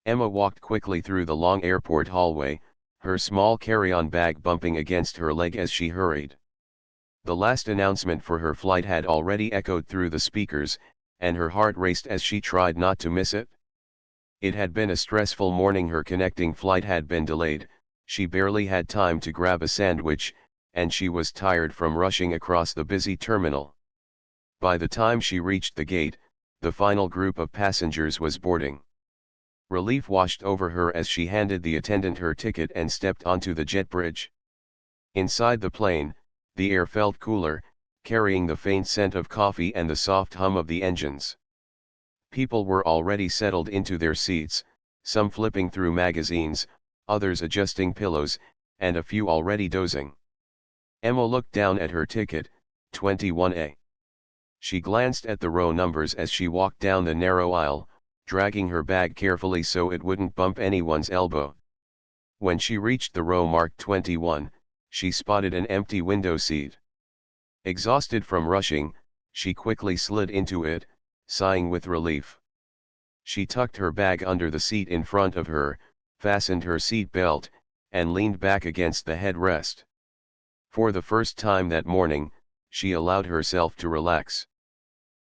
Emma walked quickly through the long airport hallway, her small carry-on bag bumping against her leg as she hurried. The last announcement for her flight had already echoed through the speakers, and her heart raced as she tried not to miss it. It had been a stressful morning. Her connecting flight had been delayed, she barely had time to grab a sandwich, and she was tired from rushing across the busy terminal. By the time she reached the gate, the final group of passengers was boarding. Relief washed over her as she handed the attendant her ticket and stepped onto the jet bridge. Inside the plane, the air felt cooler, carrying the faint scent of coffee and the soft hum of the engines. People were already settled into their seats, some flipping through magazines, others adjusting pillows, and a few already dozing. Emma looked down at her ticket, 21A. She glanced at the row numbers as she walked down the narrow aisle, dragging her bag carefully so it wouldn't bump anyone's elbow. When she reached the row marked 21, she spotted an empty window seat. Exhausted from rushing, she quickly slid into it, sighing with relief. She tucked her bag under the seat in front of her, fastened her seat belt, and leaned back against the headrest. For the first time that morning, she allowed herself to relax.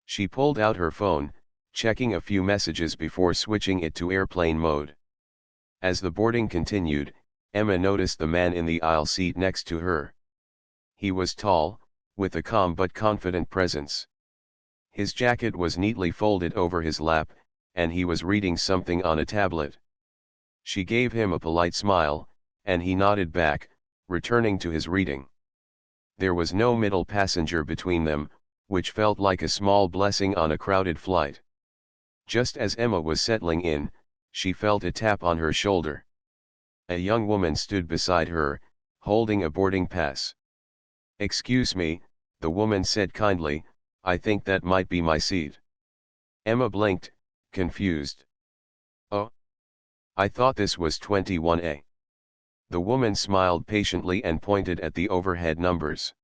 She pulled out her phone, checking a few messages before switching it to airplane mode. As the boarding continued, Emma noticed the man in the aisle seat next to her. He was tall, with a calm but confident presence. His jacket was neatly folded over his lap, and he was reading something on a tablet. She gave him a polite smile, and he nodded back, returning to his reading. There was no middle passenger between them, which felt like a small blessing on a crowded flight. Just as Emma was settling in, she felt a tap on her shoulder. A young woman stood beside her, holding a boarding pass. "Excuse me," the woman said kindly, "I think that might be my seat." Emma blinked, confused. "Oh, I thought this was 21A. The woman smiled patiently and pointed at the overhead numbers.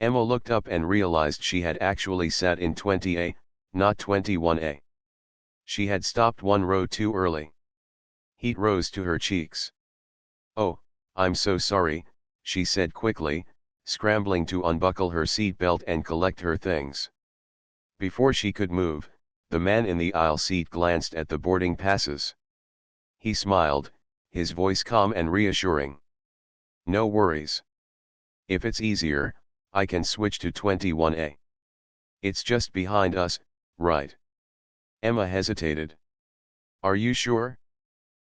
Emma looked up and realized she had actually sat in 20A, not 21A. She had stopped one row too early. Heat rose to her cheeks. "Oh, I'm so sorry," she said quickly, scrambling to unbuckle her seat belt and collect her things. Before she could move, the man in the aisle seat glanced at the boarding passes. He smiled, his voice calm and reassuring. "No worries. If it's easier, I can switch to 21A. It's just behind us, right?" Emma hesitated. "Are you sure?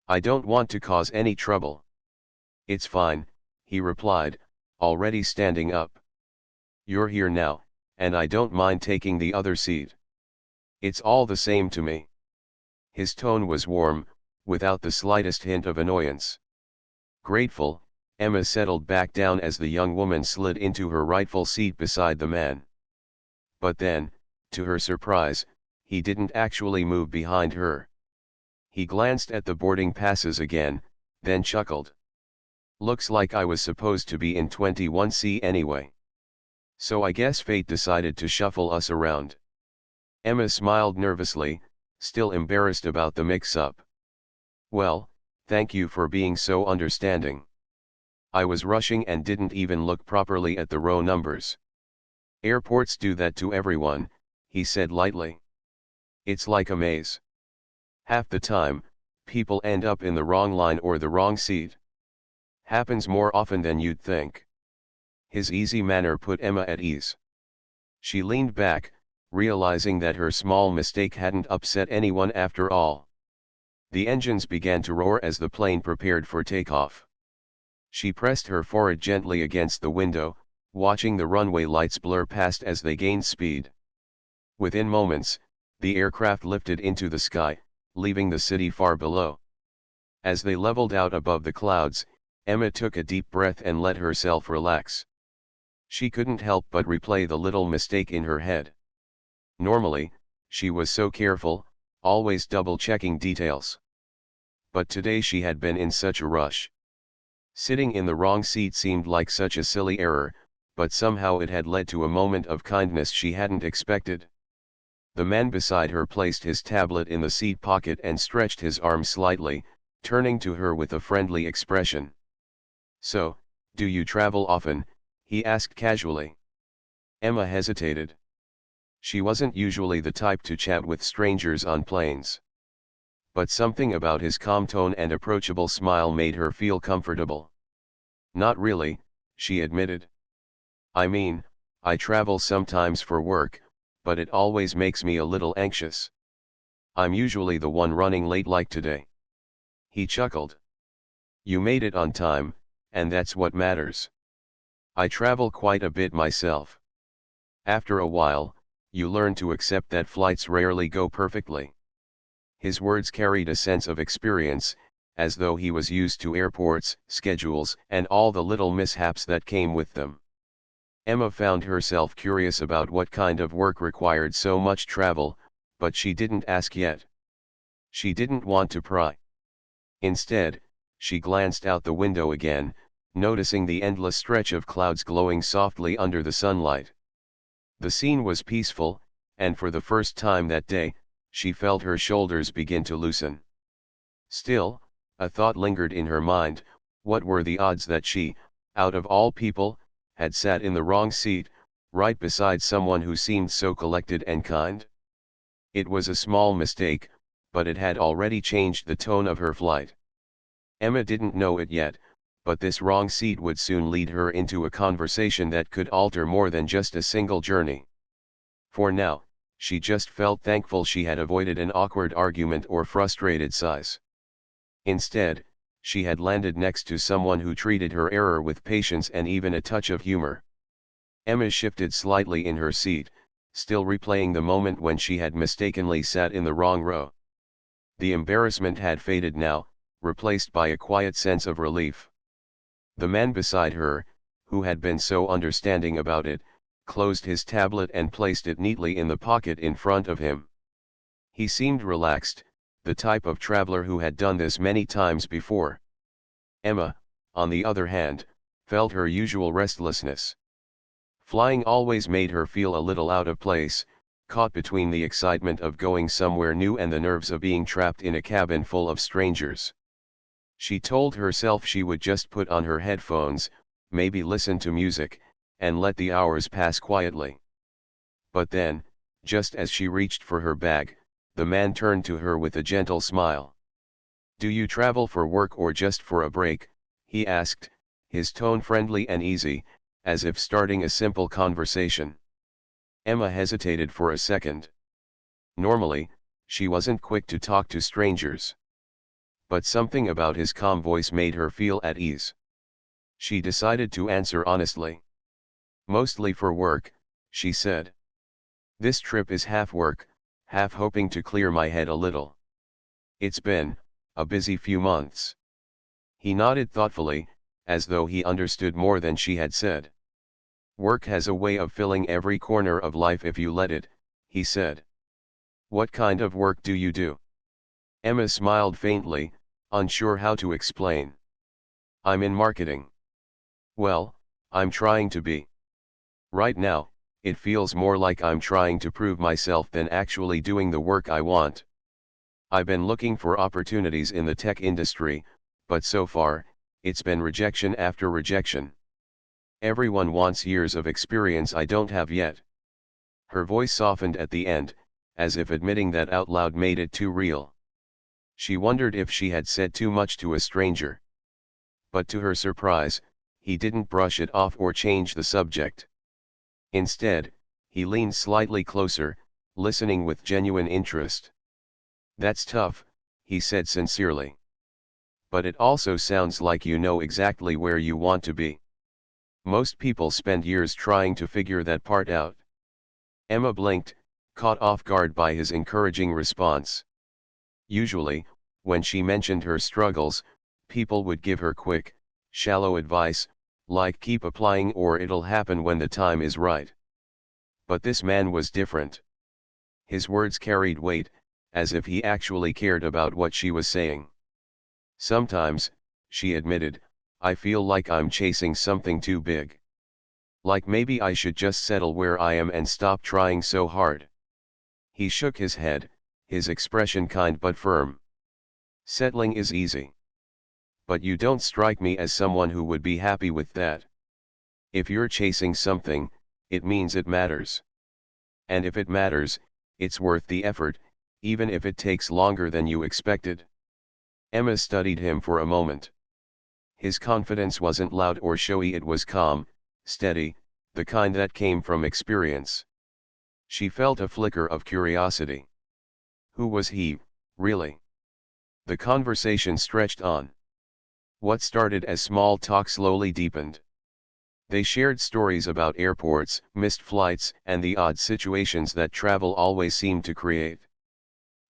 I don't want to cause any trouble." "It's fine," he replied, already standing up. "You're here now, and I don't mind taking the other seat. It's all the same to me." His tone was warm, without the slightest hint of annoyance. Grateful, Emma settled back down as the young woman slid into her rightful seat beside the man. But then, to her surprise, he didn't actually move behind her. He glanced at the boarding passes again, then chuckled. "Looks like I was supposed to be in 21C anyway. So I guess fate decided to shuffle us around." Emma smiled nervously, still embarrassed about the mix-up. "Well, thank you for being so understanding. I was rushing and didn't even look properly at the row numbers." "Airports do that to everyone," he said lightly. "It's like a maze. Half the time, people end up in the wrong line or the wrong seat. Happens more often than you'd think." His easy manner put Emma at ease. She leaned back, realizing that her small mistake hadn't upset anyone after all. The engines began to roar as the plane prepared for takeoff. She pressed her forehead gently against the window, watching the runway lights blur past as they gained speed. Within moments, the aircraft lifted into the sky, leaving the city far below. As they leveled out above the clouds, Emma took a deep breath and let herself relax. She couldn't help but replay the little mistake in her head. Normally, she was so careful, always double-checking details. But today she had been in such a rush. Sitting in the wrong seat seemed like such a silly error, but somehow it had led to a moment of kindness she hadn't expected. The man beside her placed his tablet in the seat pocket and stretched his arm slightly, turning to her with a friendly expression. "So, do you travel often?" he asked casually. Emma hesitated. She wasn't usually the type to chat with strangers on planes. But something about his calm tone and approachable smile made her feel comfortable. "Not really," she admitted. "I mean, I travel sometimes for work, but it always makes me a little anxious. I'm usually the one running late like today." He chuckled. "You made it on time, and that's what matters. I travel quite a bit myself. After a while, you learn to accept that flights rarely go perfectly." His words carried a sense of experience, as though he was used to airports, schedules, and all the little mishaps that came with them. Emma found herself curious about what kind of work required so much travel, but she didn't ask yet. She didn't want to pry. Instead, she glanced out the window again, noticing the endless stretch of clouds glowing softly under the sunlight. The scene was peaceful, and for the first time that day, she felt her shoulders begin to loosen. Still, a thought lingered in her mind: what were the odds that she, out of all people, had sat in the wrong seat, right beside someone who seemed so collected and kind? It was a small mistake, but it had already changed the tone of her flight. Emma didn't know it yet, but this wrong seat would soon lead her into a conversation that could alter more than just a single journey. For now, she just felt thankful she had avoided an awkward argument or frustrated sighs. Instead, she had landed next to someone who treated her error with patience and even a touch of humor. Emma shifted slightly in her seat, still replaying the moment when she had mistakenly sat in the wrong row. The embarrassment had faded now, replaced by a quiet sense of relief. The man beside her, who had been so understanding about it, closed his tablet and placed it neatly in the pocket in front of him. He seemed relaxed, the type of traveler who had done this many times before. Emma, on the other hand, felt her usual restlessness. Flying always made her feel a little out of place, caught between the excitement of going somewhere new and the nerves of being trapped in a cabin full of strangers. She told herself she would just put on her headphones, maybe listen to music, and let the hours pass quietly. But then, just as she reached for her bag, the man turned to her with a gentle smile. "Do you travel for work or just for a break?" he asked, his tone friendly and easy, as if starting a simple conversation. Emma hesitated for a second. Normally, she wasn't quick to talk to strangers. But something about his calm voice made her feel at ease. She decided to answer honestly. "Mostly for work," she said. "This trip is half work, half hoping to clear my head a little. It's been a busy few months." He nodded thoughtfully, as though he understood more than she had said. "Work has a way of filling every corner of life if you let it," he said. "What kind of work do you do?" Emma smiled faintly, unsure how to explain. "I'm in marketing." "Well, I'm trying to be. Right now, it feels more like I'm trying to prove myself than actually doing the work I want. I've been looking for opportunities in the tech industry, but so far, it's been rejection after rejection. Everyone wants years of experience I don't have yet." Her voice softened at the end, as if admitting that out loud made it too real. She wondered if she had said too much to a stranger. But to her surprise, he didn't brush it off or change the subject. Instead, he leaned slightly closer, listening with genuine interest. "That's tough," he said sincerely. "But it also sounds like you know exactly where you want to be. Most people spend years trying to figure that part out." Emma blinked, caught off guard by his encouraging response. Usually, when she mentioned her struggles, people would give her quick, shallow advice, like keep applying or it'll happen when the time is right. But this man was different. His words carried weight, as if he actually cared about what she was saying. "Sometimes," she admitted, "I feel like I'm chasing something too big. Like maybe I should just settle where I am and stop trying so hard." He shook his head, his expression kind but firm. Settling is easy. But you don't strike me as someone who would be happy with that. If you're chasing something, it means it matters. And if it matters, it's worth the effort, even if it takes longer than you expected. Emma studied him for a moment. His confidence wasn't loud or showy, it was calm, steady, the kind that came from experience. She felt a flicker of curiosity. Who was he, really? The conversation stretched on. What started as small talk slowly deepened. They shared stories about airports, missed flights, and the odd situations that travel always seemed to create.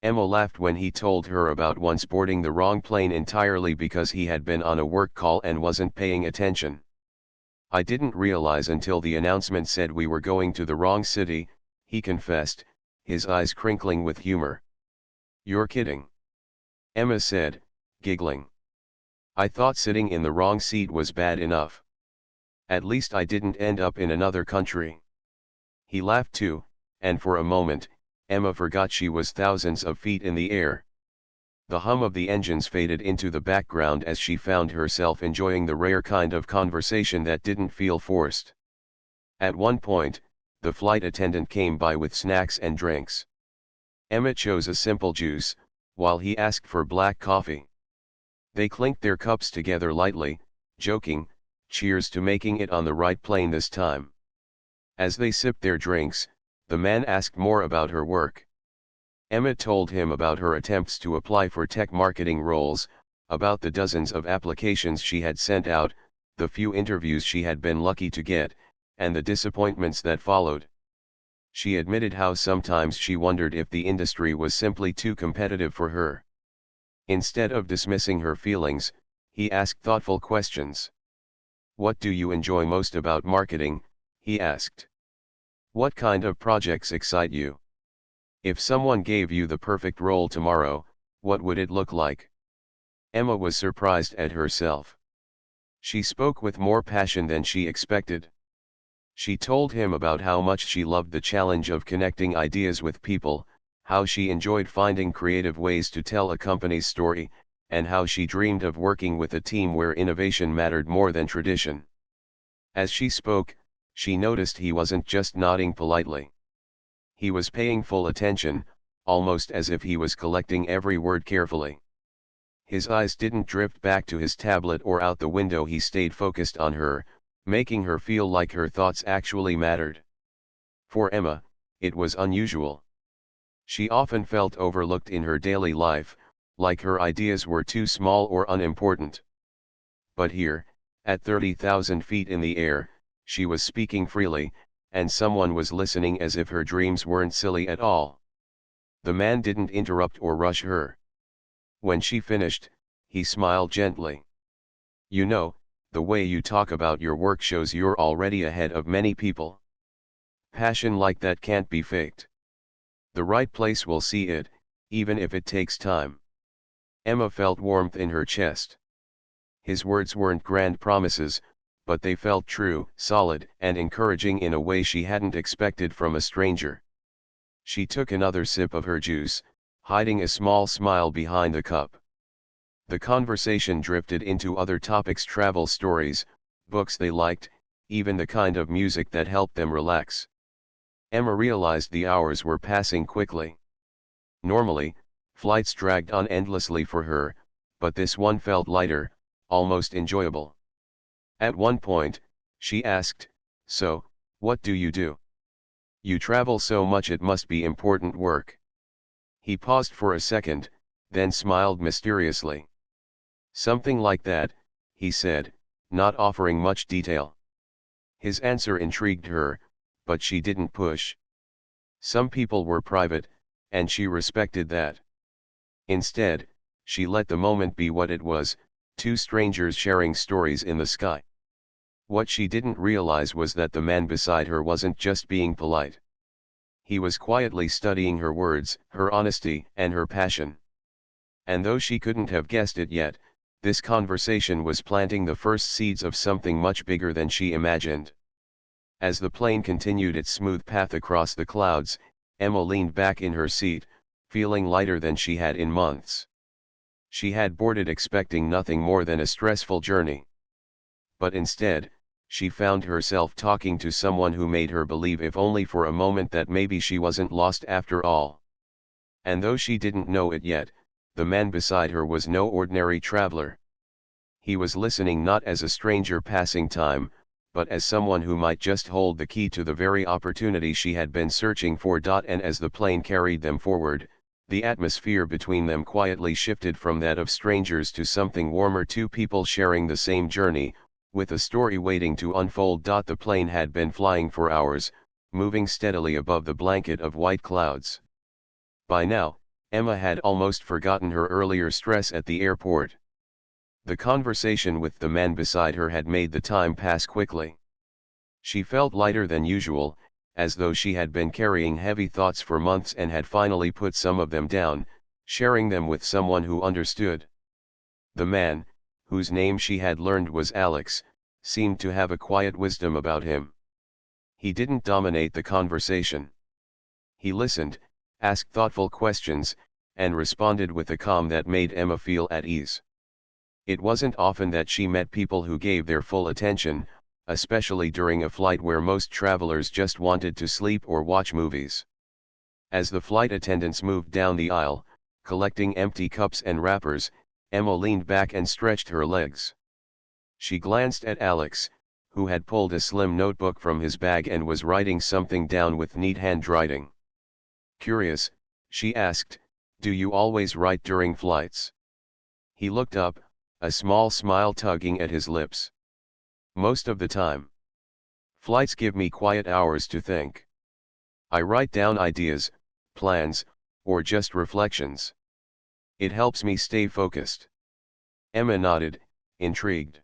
Emma laughed when he told her about once boarding the wrong plane entirely because he had been on a work call and wasn't paying attention. I didn't realize until the announcement said we were going to the wrong city, he confessed, his eyes crinkling with humor. You're kidding. Emma said, giggling. I thought sitting in the wrong seat was bad enough. At least I didn't end up in another country. He laughed too, and for a moment, Emma forgot she was thousands of feet in the air. The hum of the engines faded into the background as she found herself enjoying the rare kind of conversation that didn't feel forced. At one point, the flight attendant came by with snacks and drinks. Emma chose a simple juice, while he asked for black coffee. They clinked their cups together lightly, joking, cheers to making it on the right plane this time. As they sipped their drinks, the man asked more about her work. Emma told him about her attempts to apply for tech marketing roles, about the dozens of applications she had sent out, the few interviews she had been lucky to get, and the disappointments that followed. She admitted how sometimes she wondered if the industry was simply too competitive for her. Instead of dismissing her feelings, he asked thoughtful questions. What do you enjoy most about marketing? He asked. What kind of projects excite you? If someone gave you the perfect role tomorrow, what would it look like? Emma was surprised at herself. She spoke with more passion than she expected. She told him about how much she loved the challenge of connecting ideas with people, how she enjoyed finding creative ways to tell a company's story, and how she dreamed of working with a team where innovation mattered more than tradition. As she spoke, she noticed he wasn't just nodding politely. He was paying full attention, almost as if he was collecting every word carefully. His eyes didn't drift back to his tablet or out the window, he stayed focused on her, making her feel like her thoughts actually mattered. For Emma, it was unusual. She often felt overlooked in her daily life, like her ideas were too small or unimportant. But here, at 30,000 feet in the air, she was speaking freely, and someone was listening as if her dreams weren't silly at all. The man didn't interrupt or rush her. When she finished, he smiled gently. You know, the way you talk about your work shows you're already ahead of many people. Passion like that can't be faked. The right place will see it, even if it takes time. Emma felt warmth in her chest. His words weren't grand promises, but they felt true, solid, and encouraging in a way she hadn't expected from a stranger. She took another sip of her juice, hiding a small smile behind the cup. The conversation drifted into other topics: travel stories, books they liked, even the kind of music that helped them relax. Emma realized the hours were passing quickly. Normally, flights dragged on endlessly for her, but this one felt lighter, almost enjoyable. At one point, she asked, So, what do you do? You travel so much, it must be important work. He paused for a second, then smiled mysteriously. Something like that, he said, not offering much detail. His answer intrigued her, but she didn't push. Some people were private, and she respected that. Instead, she let the moment be what it was, two strangers sharing stories in the sky. What she didn't realize was that the man beside her wasn't just being polite. He was quietly studying her words, her honesty, and her passion. And though she couldn't have guessed it yet, this conversation was planting the first seeds of something much bigger than she imagined. As the plane continued its smooth path across the clouds, Emma leaned back in her seat, feeling lighter than she had in months. She had boarded expecting nothing more than a stressful journey. But instead, she found herself talking to someone who made her believe, if only for a moment, that maybe she wasn't lost after all. And though she didn't know it yet, the man beside her was no ordinary traveler. He was listening not as a stranger passing time, but as someone who might just hold the key to the very opportunity she had been searching for. And as the plane carried them forward, the atmosphere between them quietly shifted from that of strangers to something warmer, two people sharing the same journey, with a story waiting to unfold. The plane had been flying for hours, moving steadily above the blanket of white clouds. By now, Emma had almost forgotten her earlier stress at the airport. The conversation with the man beside her had made the time pass quickly. She felt lighter than usual, as though she had been carrying heavy thoughts for months and had finally put some of them down, sharing them with someone who understood. The man, whose name she had learned was Alex, seemed to have a quiet wisdom about him. He didn't dominate the conversation. He listened, asked thoughtful questions, and responded with a calm that made Emma feel at ease. It wasn't often that she met people who gave their full attention, especially during a flight where most travelers just wanted to sleep or watch movies. As the flight attendants moved down the aisle, collecting empty cups and wrappers, Emma leaned back and stretched her legs. She glanced at Alex, who had pulled a slim notebook from his bag and was writing something down with neat handwriting. Curious, she asked, "Do you always write during flights?" He looked up, a small smile tugging at his lips. "Most of the time. Flights give me quiet hours to think. I write down ideas, plans, or just reflections. It helps me stay focused." Emma nodded, intrigued.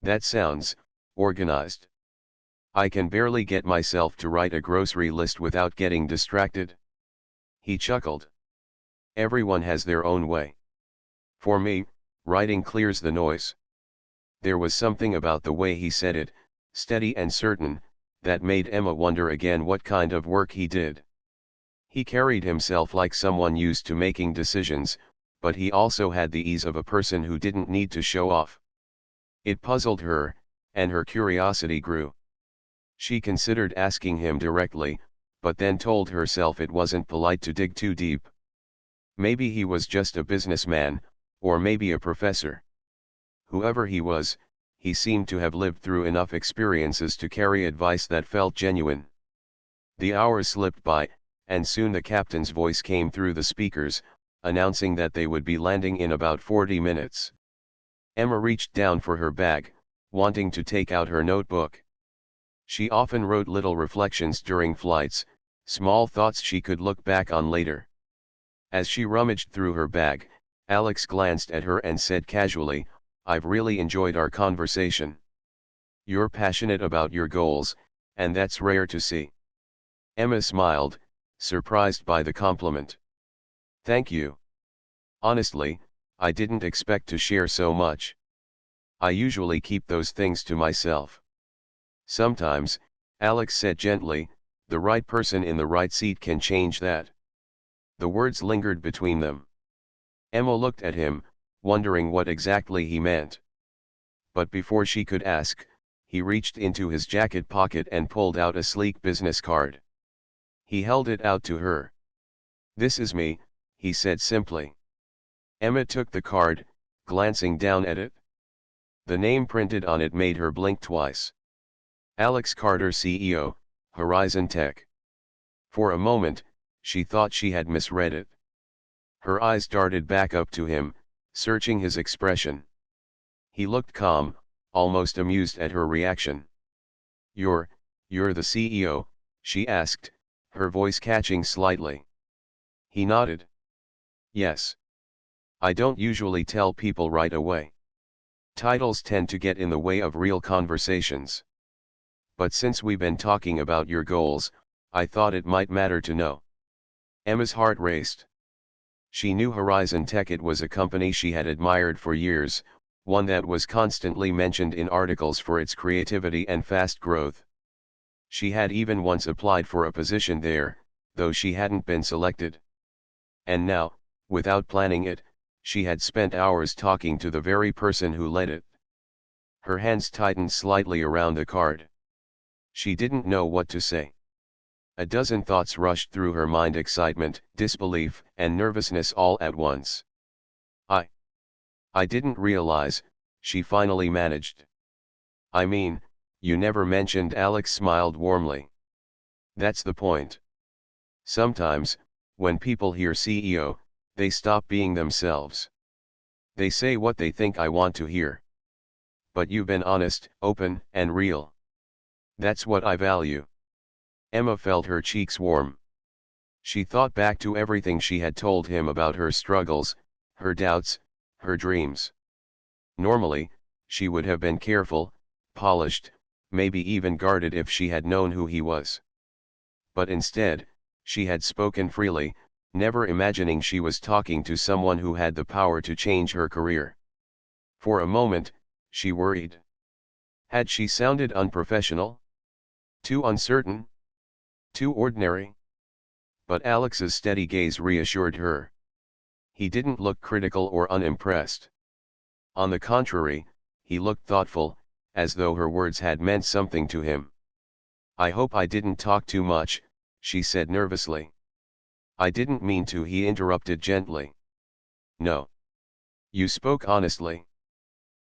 "That sounds organized. I can barely get myself to write a grocery list without getting distracted." He chuckled. "Everyone has their own way. For me, writing clears the noise." There was something about the way he said it, steady and certain, that made Emma wonder again what kind of work he did. He carried himself like someone used to making decisions, but he also had the ease of a person who didn't need to show off. It puzzled her, and her curiosity grew. She considered asking him directly, but then told herself it wasn't polite to dig too deep. Maybe he was just a businessman, or maybe a professor. Whoever he was, he seemed to have lived through enough experiences to carry advice that felt genuine. The hours slipped by, and soon the captain's voice came through the speakers, announcing that they would be landing in about 40 minutes. Emma reached down for her bag, wanting to take out her notebook. She often wrote little reflections during flights, small thoughts she could look back on later. As she rummaged through her bag, Alex glanced at her and said casually, "I've really enjoyed our conversation. You're passionate about your goals, and that's rare to see." Emma smiled, surprised by the compliment. "Thank you. Honestly, I didn't expect to share so much. I usually keep those things to myself." "Sometimes," Alex said gently, "the right person in the right seat can change that." The words lingered between them. Emma looked at him, wondering what exactly he meant. But before she could ask, he reached into his jacket pocket and pulled out a sleek business card. He held it out to her. "This is me," he said simply. Emma took the card, glancing down at it. The name printed on it made her blink twice. Alex Carter, CEO, Horizon Tech. For a moment, she thought she had misread it. Her eyes darted back up to him, searching his expression. He looked calm, almost amused at her reaction. You're the CEO?" she asked, her voice catching slightly. He nodded. "Yes. I don't usually tell people right away. Titles tend to get in the way of real conversations. But since we've been talking about your goals, I thought it might matter to know." Emma's heart raced. She knew Horizon Tech. It was a company she had admired for years, one that was constantly mentioned in articles for its creativity and fast growth. She had even once applied for a position there, though she hadn't been selected. And now, without planning it, she had spent hours talking to the very person who led it. Her hands tightened slightly around the card. She didn't know what to say. A dozen thoughts rushed through her mind: excitement, disbelief, and nervousness all at once. I didn't realize, she finally managed. I mean, you never mentioned. Alex smiled warmly. That's the point. Sometimes, when people hear CEO, they stop being themselves. They say what they think I want to hear. But you've been honest, open, and real. That's what I value. Emma felt her cheeks warm. She thought back to everything she had told him about her struggles, her doubts, her dreams. Normally, she would have been careful, polished, maybe even guarded if she had known who he was. But instead, she had spoken freely, never imagining she was talking to someone who had the power to change her career. For a moment, she worried. Had she sounded unprofessional? Too uncertain? Too ordinary? But Alex's steady gaze reassured her. He didn't look critical or unimpressed. On the contrary, he looked thoughtful, as though her words had meant something to him. I hope I didn't talk too much, she said nervously. I didn't mean to, he interrupted gently. No. You spoke honestly.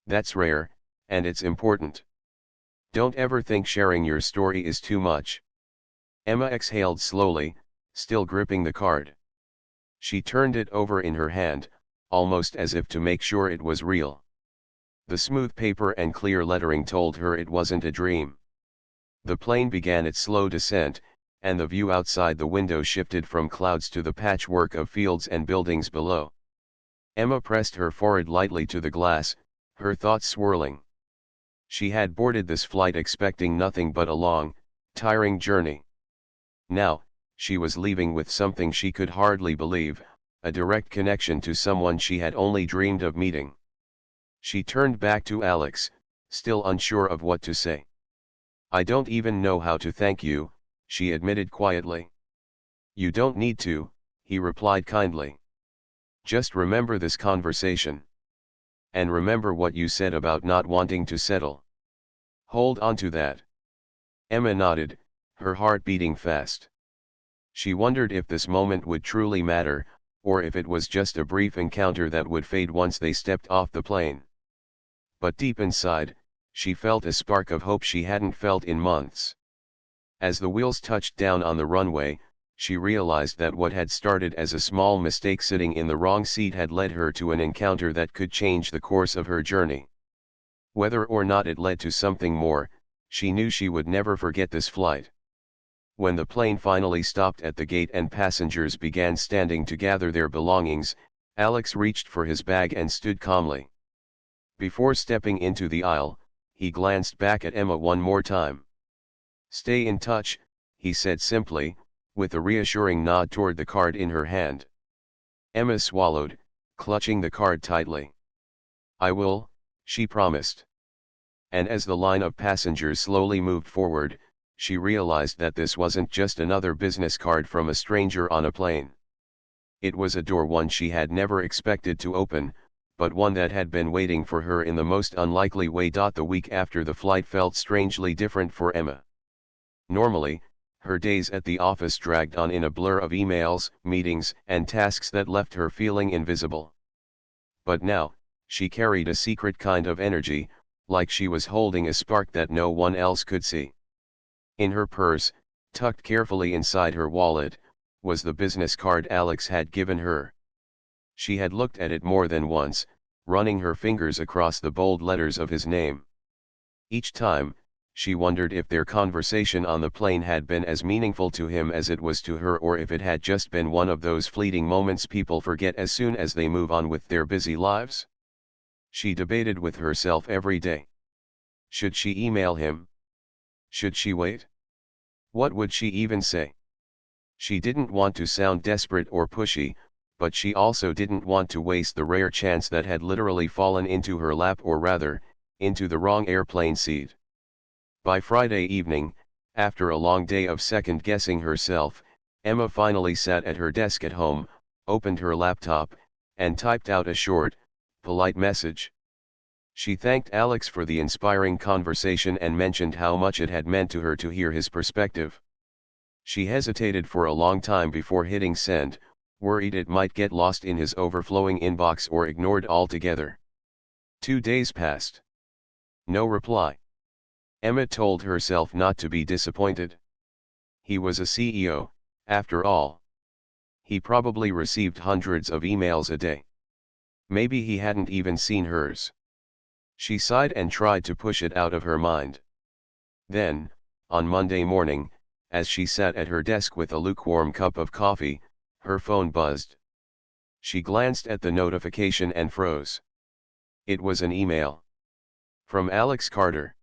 That's rare, and it's important. Don't ever think sharing your story is too much. Emma exhaled slowly, still gripping the card. She turned it over in her hand, almost as if to make sure it was real. The smooth paper and clear lettering told her it wasn't a dream. The plane began its slow descent, and the view outside the window shifted from clouds to the patchwork of fields and buildings below. Emma pressed her forehead lightly to the glass, her thoughts swirling. She had boarded this flight expecting nothing but a long, tiring journey. Now, she was leaving with something she could hardly believe, a direct connection to someone she had only dreamed of meeting. She turned back to Alex, still unsure of what to say. I don't even know how to thank you, she admitted quietly. You don't need to, he replied kindly. Just remember this conversation. And remember what you said about not wanting to settle. Hold on to that. Emma nodded, her heart beating fast. She wondered if this moment would truly matter, or if it was just a brief encounter that would fade once they stepped off the plane. But deep inside, she felt a spark of hope she hadn't felt in months. As the wheels touched down on the runway, she realized that what had started as a small mistake sitting in the wrong seat had led her to an encounter that could change the course of her journey. Whether or not it led to something more, she knew she would never forget this flight. When the plane finally stopped at the gate and passengers began standing to gather their belongings, Alex reached for his bag and stood calmly. Before stepping into the aisle, he glanced back at Emma one more time. Stay in touch, he said simply, with a reassuring nod toward the card in her hand. Emma swallowed, clutching the card tightly. I will, she promised. And as the line of passengers slowly moved forward, she realized that this wasn't just another business card from a stranger on a plane. It was a door one she had never expected to open, but one that had been waiting for her in the most unlikely way. The week after the flight felt strangely different for Emma. Normally, her days at the office dragged on in a blur of emails, meetings, and tasks that left her feeling invisible. But now, she carried a secret kind of energy, like she was holding a spark that no one else could see. In her purse, tucked carefully inside her wallet, was the business card Alex had given her. She had looked at it more than once, running her fingers across the bold letters of his name. Each time, she wondered if their conversation on the plane had been as meaningful to him as it was to her, or if it had just been one of those fleeting moments people forget as soon as they move on with their busy lives. She debated with herself every day. Should she email him? Should she wait? What would she even say? She didn't want to sound desperate or pushy, but she also didn't want to waste the rare chance that had literally fallen into her lap, or rather, into the wrong airplane seat. By Friday evening, after a long day of second-guessing herself, Emma finally sat at her desk at home, opened her laptop, and typed out a short, polite message. She thanked Alex for the inspiring conversation and mentioned how much it had meant to her to hear his perspective. She hesitated for a long time before hitting send, worried it might get lost in his overflowing inbox or ignored altogether. 2 days passed. No reply. Emma told herself not to be disappointed. He was a CEO, after all. He probably received hundreds of emails a day. Maybe he hadn't even seen hers. She sighed and tried to push it out of her mind. Then, on Monday morning, as she sat at her desk with a lukewarm cup of coffee, her phone buzzed. She glanced at the notification and froze. It was an email. From Alex Carter.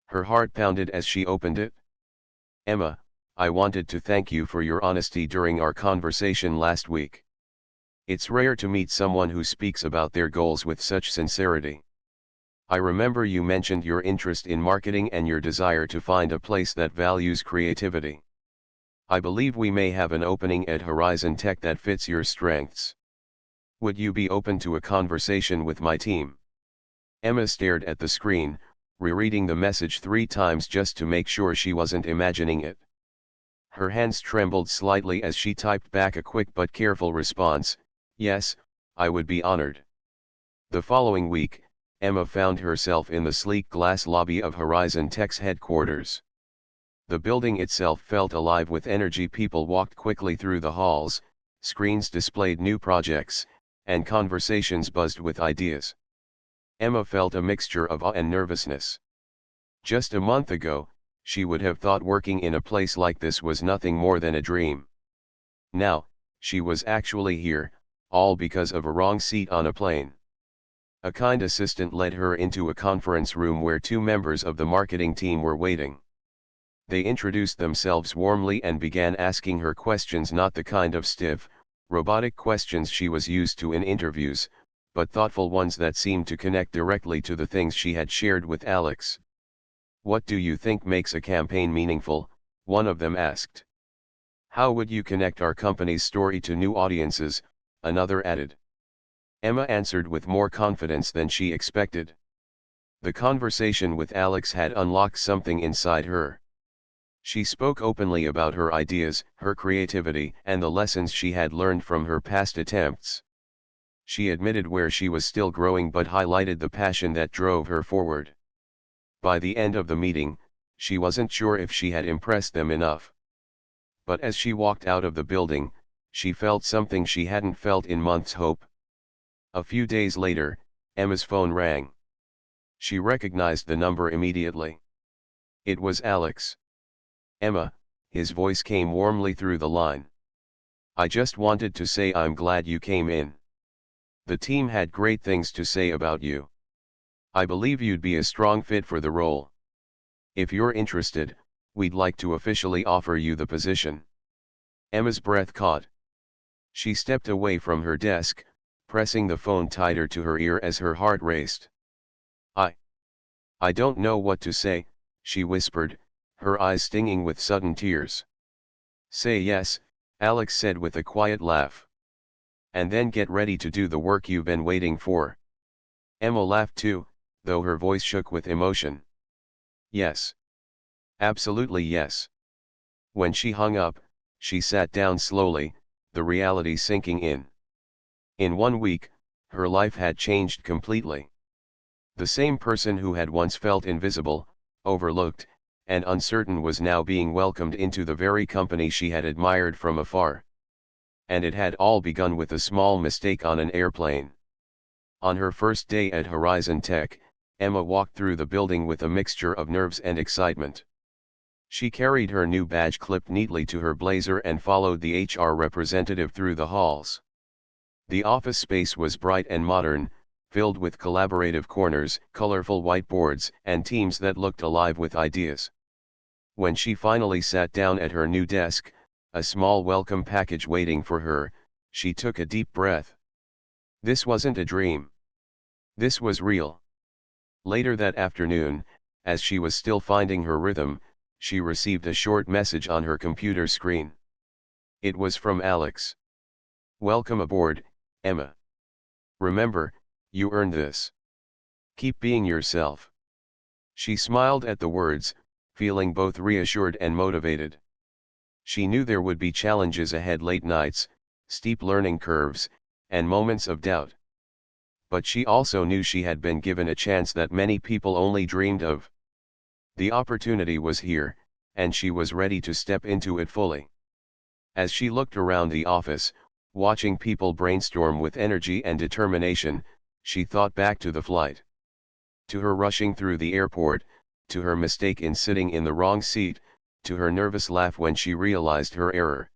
Her heart pounded as she opened it. Emma, I wanted to thank you for your honesty during our conversation last week. It's rare to meet someone who speaks about their goals with such sincerity. I remember you mentioned your interest in marketing and your desire to find a place that values creativity. I believe we may have an opening at Horizon Tech that fits your strengths. Would you be open to a conversation with my team? Emma stared at the screen, rereading the message 3 times just to make sure she wasn't imagining it. Her hands trembled slightly as she typed back a quick but careful response, yes, I would be honored. The following week, Emma found herself in the sleek glass lobby of Horizon Tech's headquarters. The building itself felt alive with energy. People walked quickly through the halls, screens displayed new projects, and conversations buzzed with ideas. Emma felt a mixture of awe and nervousness. Just a month ago, she would have thought working in a place like this was nothing more than a dream. Now, she was actually here, all because of a wrong seat on a plane. A kind assistant led her into a conference room where 2 members of the marketing team were waiting. They introduced themselves warmly and began asking her questions, not the kind of stiff, robotic questions she was used to in interviews, but thoughtful ones that seemed to connect directly to the things she had shared with Alex. What do you think makes a campaign meaningful? One of them asked. How would you connect our company's story to new audiences? Another added. Emma answered with more confidence than she expected. The conversation with Alex had unlocked something inside her. She spoke openly about her ideas, her creativity, and the lessons she had learned from her past attempts. She admitted where she was still growing but highlighted the passion that drove her forward. By the end of the meeting, she wasn't sure if she had impressed them enough. But as she walked out of the building, she felt something she hadn't felt in months: hope. A few days later, Emma's phone rang. She recognized the number immediately. It was Alex. Emma, his voice came warmly through the line. I just wanted to say I'm glad you came in. The team had great things to say about you. I believe you'd be a strong fit for the role. If you're interested, we'd like to officially offer you the position. Emma's breath caught. She stepped away from her desk, pressing the phone tighter to her ear as her heart raced. I don't know what to say, she whispered, her eyes stinging with sudden tears. Say yes, Alex said with a quiet laugh. And then get ready to do the work you've been waiting for. Emma laughed too, though her voice shook with emotion. Yes. Absolutely yes. When she hung up, she sat down slowly, the reality sinking in. In 1 week, her life had changed completely. The same person who had once felt invisible, overlooked, and uncertain was now being welcomed into the very company she had admired from afar. And it had all begun with a small mistake on an airplane. On her first day at Horizon Tech, Emma walked through the building with a mixture of nerves and excitement. She carried her new badge clipped neatly to her blazer and followed the HR representative through the halls. The office space was bright and modern, filled with collaborative corners, colorful whiteboards, and teams that looked alive with ideas. When she finally sat down at her new desk, a small welcome package waiting for her, she took a deep breath. This wasn't a dream. This was real. Later that afternoon, as she was still finding her rhythm, she received a short message on her computer screen. It was from Alex. "Welcome aboard, Emma. Remember, you earned this. Keep being yourself." She smiled at the words, feeling both reassured and motivated. She knew there would be challenges ahead: late nights, steep learning curves, and moments of doubt. But she also knew she had been given a chance that many people only dreamed of. The opportunity was here, and she was ready to step into it fully. As she looked around the office, watching people brainstorm with energy and determination, she thought back to the flight. To her rushing through the airport, to her mistake in sitting in the wrong seat, to her nervous laugh when she realized her error.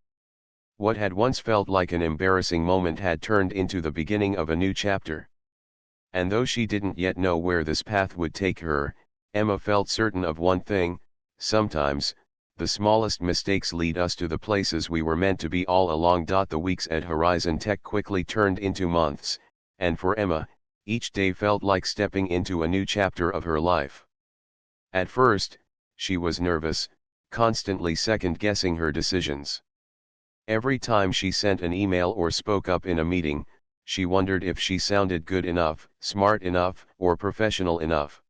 What had once felt like an embarrassing moment had turned into the beginning of a new chapter. And though she didn't yet know where this path would take her, Emma felt certain of one thing: sometimes, the smallest mistakes lead us to the places we were meant to be all along. The weeks at Horizon Tech quickly turned into months, and for Emma, each day felt like stepping into a new chapter of her life. At first, she was nervous, constantly second-guessing her decisions. Every time she sent an email or spoke up in a meeting, she wondered if she sounded good enough, smart enough, or professional enough.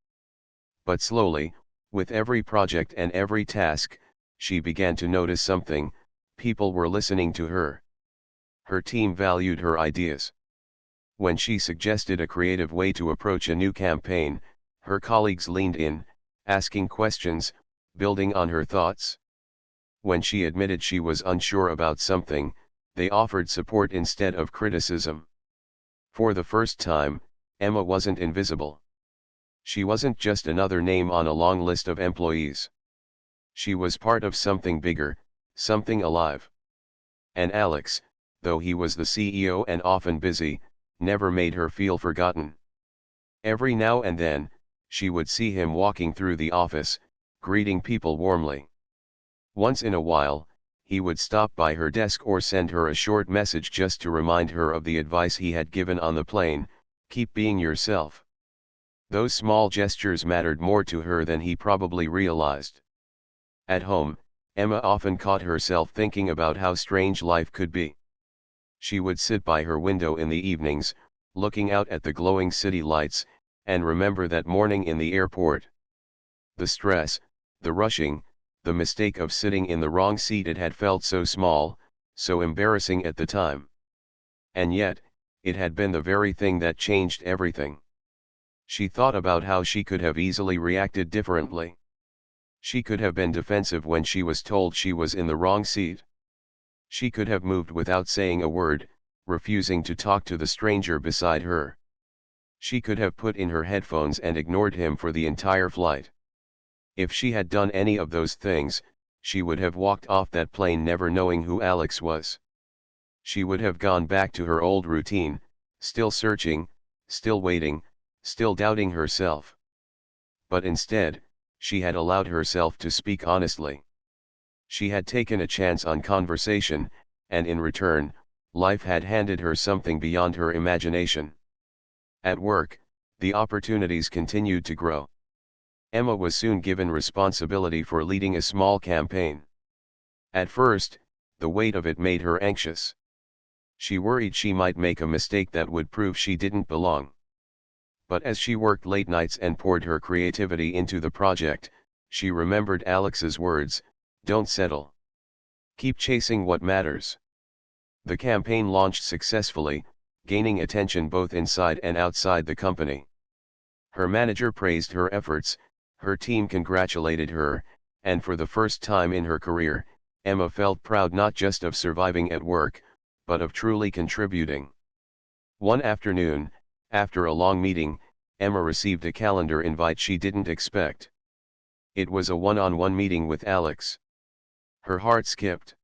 But slowly, with every project and every task, she began to notice something: people were listening to her. Her team valued her ideas. When she suggested a creative way to approach a new campaign, her colleagues leaned in, asking questions, building on her thoughts. When she admitted she was unsure about something, they offered support instead of criticism. For the first time, Emma wasn't invisible. She wasn't just another name on a long list of employees. She was part of something bigger, something alive. And Alex, though he was the CEO and often busy, never made her feel forgotten. Every now and then, she would see him walking through the office, greeting people warmly. Once in a while, he would stop by her desk or send her a short message just to remind her of the advice he had given on the plane: keep being yourself. Those small gestures mattered more to her than he probably realized. At home, Emma often caught herself thinking about how strange life could be. She would sit by her window in the evenings, looking out at the glowing city lights, and remember that morning in the airport. The stress, the rushing, the mistake of sitting in the wrong seat. It had felt so small, so embarrassing at the time. And yet, it had been the very thing that changed everything. She thought about how she could have easily reacted differently. She could have been defensive when she was told she was in the wrong seat. She could have moved without saying a word, refusing to talk to the stranger beside her. She could have put in her headphones and ignored him for the entire flight. If she had done any of those things, she would have walked off that plane never knowing who Alex was. She would have gone back to her old routine, still searching, still waiting, still doubting herself. But instead, she had allowed herself to speak honestly. She had taken a chance on conversation, and in return, life had handed her something beyond her imagination. At work, the opportunities continued to grow. Emma was soon given responsibility for leading a small campaign. At first, the weight of it made her anxious. She worried she might make a mistake that would prove she didn't belong. But as she worked late nights and poured her creativity into the project, she remembered Alex's words: don't settle. Keep chasing what matters. The campaign launched successfully, gaining attention both inside and outside the company. Her manager praised her efforts, her team congratulated her, and for the first time in her career, Emma felt proud not just of surviving at work, but of truly contributing. One afternoon, after a long meeting, Emma received a calendar invite she didn't expect. It was a one-on-one meeting with Alex. Her heart skipped.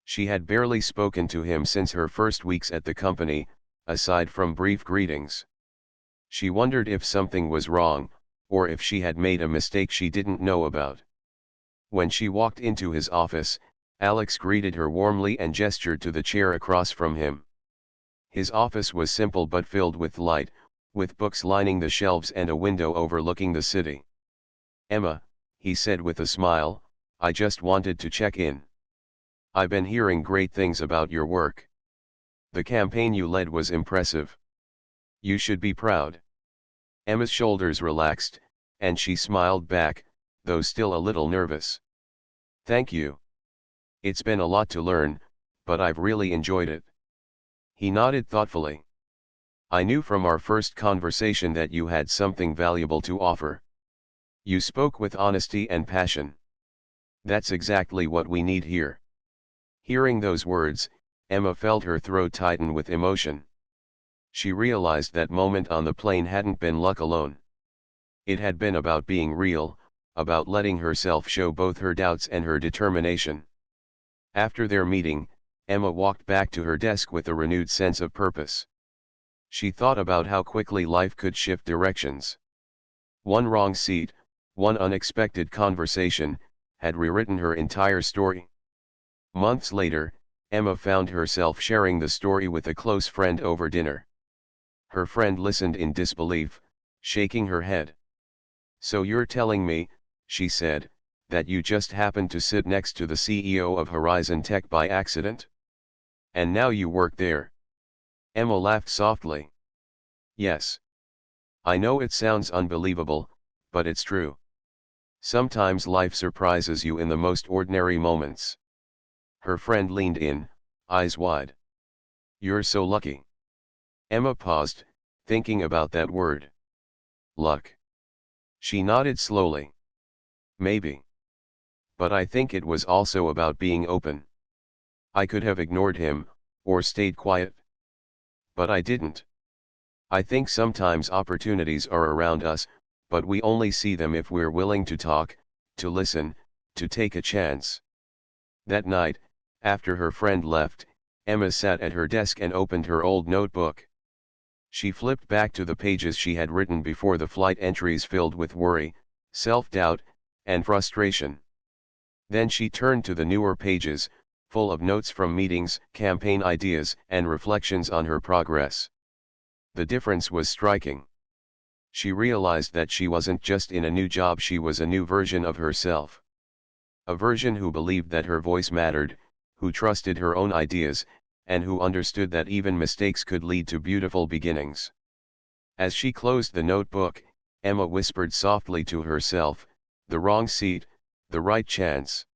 She had barely spoken to him since her first weeks at the company, aside from brief greetings. She wondered if something was wrong, or if she had made a mistake she didn't know about. When she walked into his office, Alex greeted her warmly and gestured to the chair across from him. His office was simple but filled with light, with books lining the shelves and a window overlooking the city. "Emma," he said with a smile, "I just wanted to check in. I've been hearing great things about your work. The campaign you led was impressive. You should be proud. Emma's shoulders relaxed, and she smiled back, though still a little nervous. Thank you. It's been a lot to learn, but I've really enjoyed it. He nodded thoughtfully. I knew from our first conversation that you had something valuable to offer. You spoke with honesty and passion. That's exactly what we need here. Hearing those words, Emma felt her throat tighten with emotion. She realized that moment on the plane hadn't been luck alone. It had been about being real, about letting herself show both her doubts and her determination. After their meeting, Emma walked back to her desk with a renewed sense of purpose. She thought about how quickly life could shift directions. One wrong seat, one unexpected conversation, had rewritten her entire story. Months later, Emma found herself sharing the story with a close friend over dinner. Her friend listened in disbelief, shaking her head. So you're telling me, she said, that you just happened to sit next to the CEO of Horizon Tech by accident? And now you work there? Emma laughed softly. Yes. I know it sounds unbelievable, but it's true. Sometimes life surprises you in the most ordinary moments. Her friend leaned in, eyes wide. You're so lucky. Emma paused, thinking about that word. Luck. She nodded slowly. Maybe. But I think it was also about being open. I could have ignored him, or stayed quiet. But I didn't. I think sometimes opportunities are around us, but we only see them if we're willing to talk, to listen, to take a chance. That night, after her friend left, Emma sat at her desk and opened her old notebook. She flipped back to the pages she had written before the flight, entries filled with worry, self-doubt, and frustration. Then she turned to the newer pages, full of notes from meetings, campaign ideas, and reflections on her progress. The difference was striking. She realized that she wasn't just in a new job, she was a new version of herself. A version who believed that her voice mattered, who trusted her own ideas, and who understood that even mistakes could lead to beautiful beginnings. As she closed the notebook, Emma whispered softly to herself, the wrong seat, the right chance.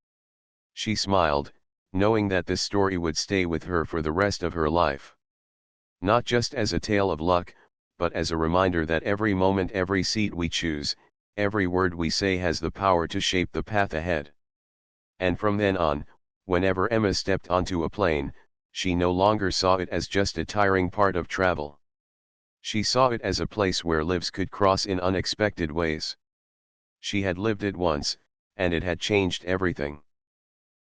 She smiled, knowing that this story would stay with her for the rest of her life. Not just as a tale of luck, but as a reminder that every moment, every seat we choose, every word we say has the power to shape the path ahead. And from then on, whenever Emma stepped onto a plane, she no longer saw it as just a tiring part of travel. She saw it as a place where lives could cross in unexpected ways. She had lived it once, and it had changed everything.